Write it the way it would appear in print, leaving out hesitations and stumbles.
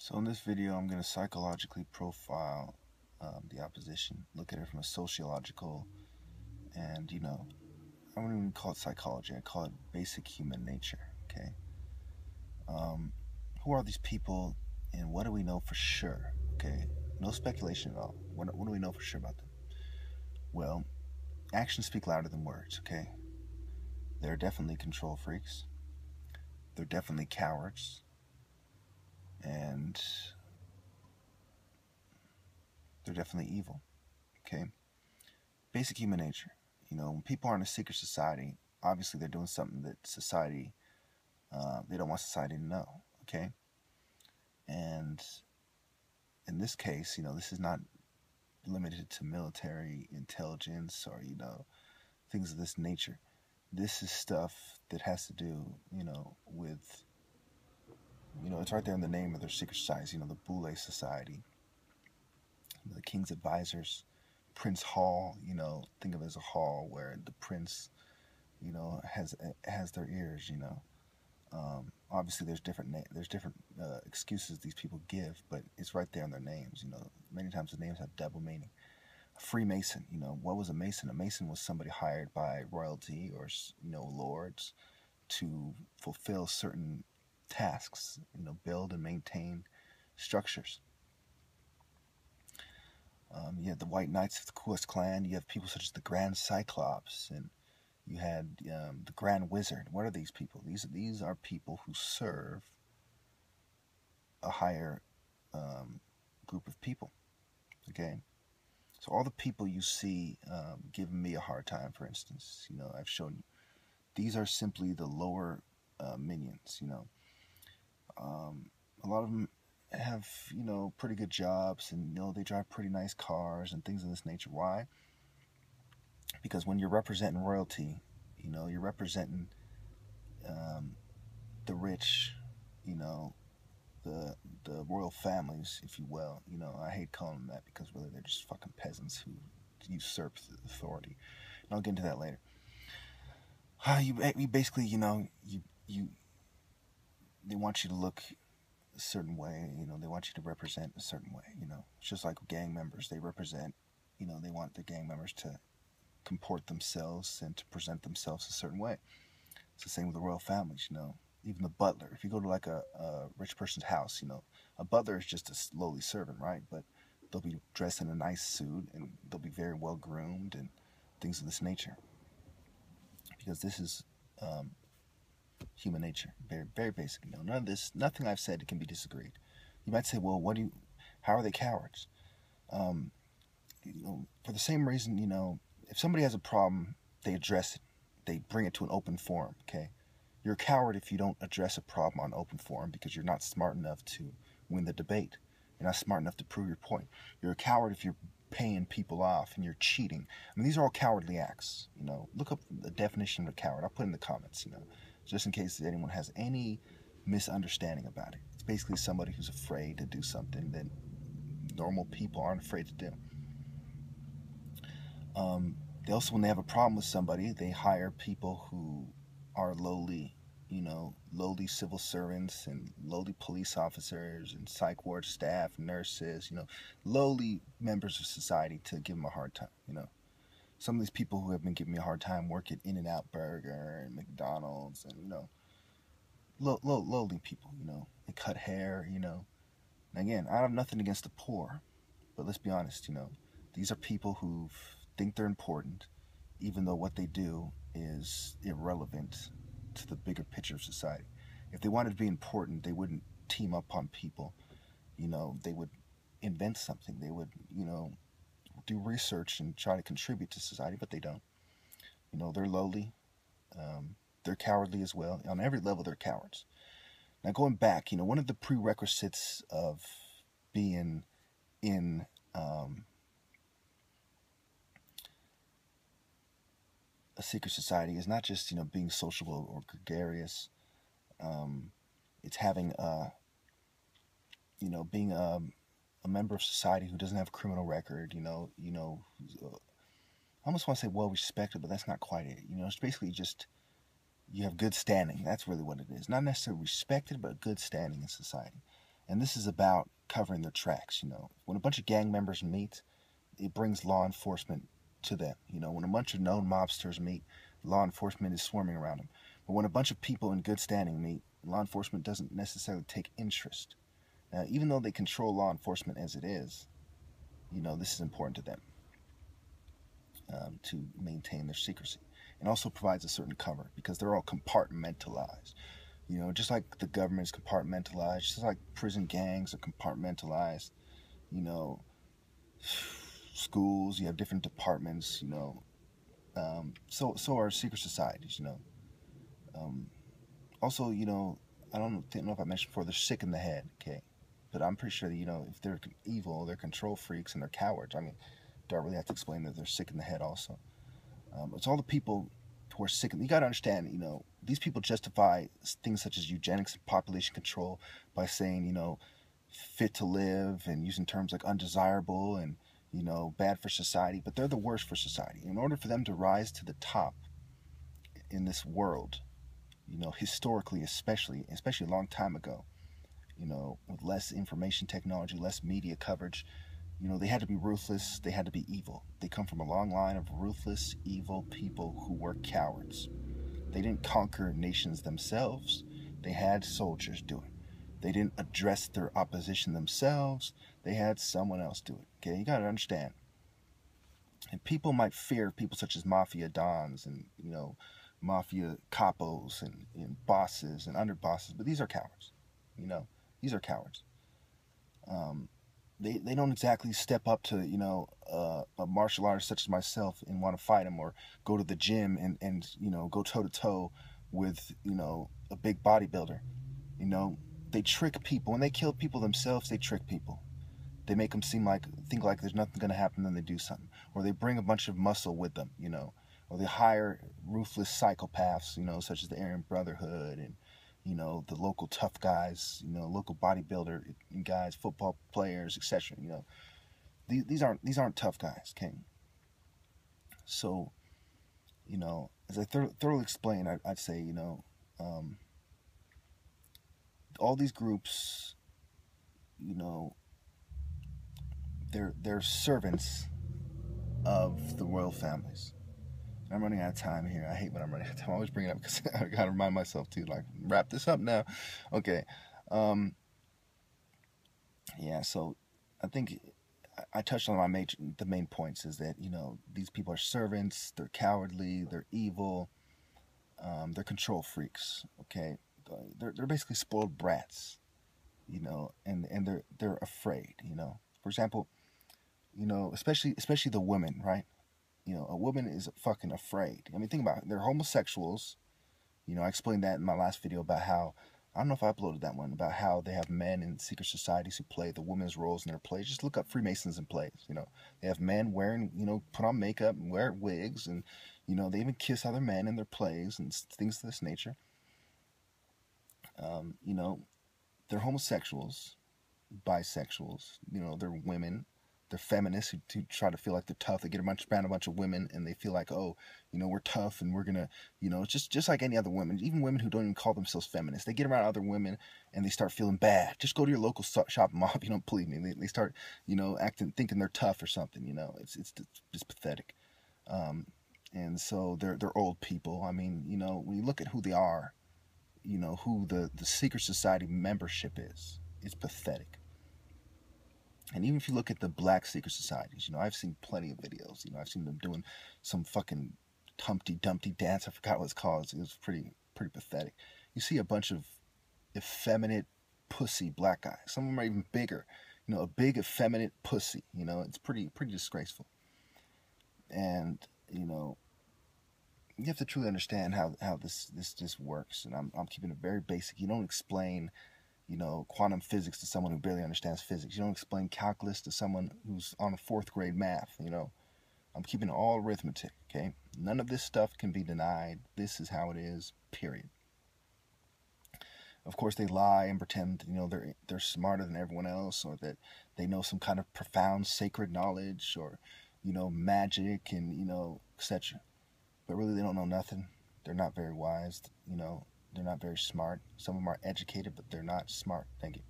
So in this video, I'm going to psychologically profile the opposition, look at it from a sociological and, I wouldn't even call it psychology, I call it basic human nature, okay? Who are these people and what do we know for sure, okay? No speculation at all. What do we know for sure about them? Well, actions speak louder than words, okay? They're definitely control freaks. They're definitely cowards. And they're definitely evil, okay? Basic human nature. When people are in a secret society, obviously they're doing something that society, they don't want society to know, okay? And in this case, this is not limited to military intelligence or, things of this nature. This is stuff that has to do, with, it's right there in the name of their secret societies, the Boule Society, the King's Advisors, Prince Hall, think of it as a hall where the prince, has their ears, Obviously there's different excuses these people give, but it's right there in their names, Many times the names have double meaning. A Freemason, what was a Mason? A Mason was somebody hired by royalty or, lords to fulfill certain tasks, build and maintain structures. You had the White Knights of the Ku Klux Klan. You have people such as the Grand Cyclops, and you had the Grand Wizard. What are these people? These are people who serve a higher group of people. Okay, so all the people you see giving me a hard time, for instance, I've shown you. These are simply the lower minions. A lot of them have, pretty good jobs, and, they drive pretty nice cars and things of this nature. Why? Because when you're representing royalty, you're representing the rich, the royal families, if you will. I hate calling them that because really they're just fucking peasants who usurp the authority. And I'll get into that later. You basically, they want you to look a certain way, they want you to represent a certain way, It's just like gang members. They represent, they want the gang members to comport themselves and to present themselves a certain way. It's the same with the royal families, Even the butler. If you go to like a rich person's house, a butler is just a lowly servant, right? But they'll be dressed in a nice suit and they'll be very well groomed and things of this nature. Because this is human nature, very, very basic. None of this, nothing I've said can be disagreed. You might say, well, how are they cowards? For the same reason, if somebody has a problem, they address it. They bring it to an open forum, okay? You're a coward if you don't address a problem on open forum because you're not smart enough to win the debate. You're not smart enough to prove your point. You're a coward if you're paying people off and you're cheating. I mean, these are all cowardly acts, Look up the definition of a coward. I'll put it in the comments, just in case anyone has any misunderstanding about it. It's basically somebody who's afraid to do something that normal people aren't afraid to do. They also, when they have a problem with somebody, they hire people who are lowly, lowly civil servants and lowly police officers and psych ward staff, nurses, lowly members of society to give them a hard time, Some of these people who have been giving me a hard time work at In-N-Out Burger and McDonald's and, lowly people, They cut hair, And again, I have nothing against the poor, but let's be honest, these are people who think they're important, even though what they do is irrelevant to the bigger picture of society. If they wanted to be important, they wouldn't team up on people. They would invent something. They would, do research and try to contribute to society, but they don't. They're lowly. They're cowardly as well. On every level, they're cowards. Now, going back, one of the prerequisites of being in a secret society is not just, being sociable or gregarious. It's having, being a member of society who doesn't have a criminal record, I almost want to say well-respected, but that's not quite it. It's basically just you have good standing. That's really what it is. Not necessarily respected, but good standing in society. And this is about covering their tracks, you know. When a bunch of gang members meet, it brings law enforcement to them. You know, when a bunch of known mobsters meet, law enforcement is swarming around them. But when a bunch of people in good standing meet, law enforcement doesn't necessarily take interest. Now, even though they control law enforcement as it is, you know, this is important to them to maintain their secrecy. And also provides a certain cover because they're all compartmentalized. You know, just like the government is compartmentalized, just like prison gangs are compartmentalized, you know, schools, you have different departments, you know. So are secret societies, you know. Also, you know, I don't know if I mentioned before, they're sick in the head, okay? But I'm pretty sure that, you know, if they're evil, they're control freaks and they're cowards. I mean, do I really have to explain that they're sick in the head also? It's all the people who are sick. You got to understand, you know, these people justify things such as eugenics and population control by saying, you know, fit to live and using terms like undesirable and, you know, bad for society. But they're the worst for society. In order for them to rise to the top in this world, you know, historically, especially a long time ago, you know, with less information technology, less media coverage, you know, they had to be ruthless, they had to be evil. They come from a long line of ruthless, evil people who were cowards. They didn't conquer nations themselves, they had soldiers do it. They didn't address their opposition themselves, they had someone else do it. Okay, you gotta understand. And people might fear people such as mafia dons and, you know, mafia capos and bosses and underbosses, but these are cowards. You know, these are cowards. They don't exactly step up to, you know, a martial artist such as myself and want to fight him, or go to the gym and you know, go toe to toe with, you know, a big bodybuilder. You know, they trick people. When they kill people themselves, they trick people. They make them think like there's nothing going to happen, then they do something. Or they bring a bunch of muscle with them, you know. Or they hire ruthless psychopaths, you know, such as the Aryan Brotherhood and, you know, the local tough guys, you know, local bodybuilder guys, football players, etc. You know, these aren't tough guys, okay? So, you know, as I thoroughly explain, I'd say, you know, all these groups, you know, they're servants of the royal families. I'm running out of time here. I hate when I'm running out of time. I always bring it up because I gotta remind myself to, like, wrap this up now. Okay. Yeah, so I think I touched on the main points is that, you know, these people are servants, they're cowardly, they're evil, they're control freaks, okay? They're basically spoiled brats, you know, and they're afraid, you know. For example, you know, especially the women, right? You know, a woman is fucking afraid. I mean, think about it. They're homosexuals. You know, I explained that in my last video about how, I don't know if I uploaded that one, about how they have men in secret societies who play the women's roles in their plays. Just look up Freemasons in plays. You know, they have men wearing, you know, put on makeup and wear wigs, and, you know, they even kiss other men in their plays and things of this nature. You know, they're homosexuals, bisexuals, you know, they're women. They're feminists who try to feel like they're tough. They get around a bunch of women and they feel like, oh, you know, we're tough and we're gonna, you know, just like any other women, even women who don't even call themselves feminists. They get around other women and they start feeling bad. Just go to your local shop and mop. You don't believe me. They start, you know, thinking they're tough or something. You know, it's pathetic. And so they're old people. I mean, you know, when you look at who they are, you know, who the secret society membership is, it's pathetic. And even if you look at the black secret societies, you know, I've seen plenty of videos. You know, I've seen them doing some fucking Humpty Dumpty dance. I forgot what it's called. It was pretty pathetic. You see a bunch of effeminate pussy black guys. Some of them are even bigger. You know, a big effeminate pussy. You know, it's pretty disgraceful. And, you know, you have to truly understand how this works. And I'm keeping it very basic. You don't explain, you know, quantum physics to someone who barely understands physics. You don't explain calculus to someone who's on a 4th grade math, you know. I'm keeping it all arithmetic, okay? None of this stuff can be denied. This is how it is, period. Of course, they lie and pretend, you know, they're smarter than everyone else, or that they know some kind of profound sacred knowledge, or, you know, magic and, you know, etc. But really, they don't know nothing. They're not very wise, you know. They're not very smart. Some of them are educated, but they're not smart. Thank you.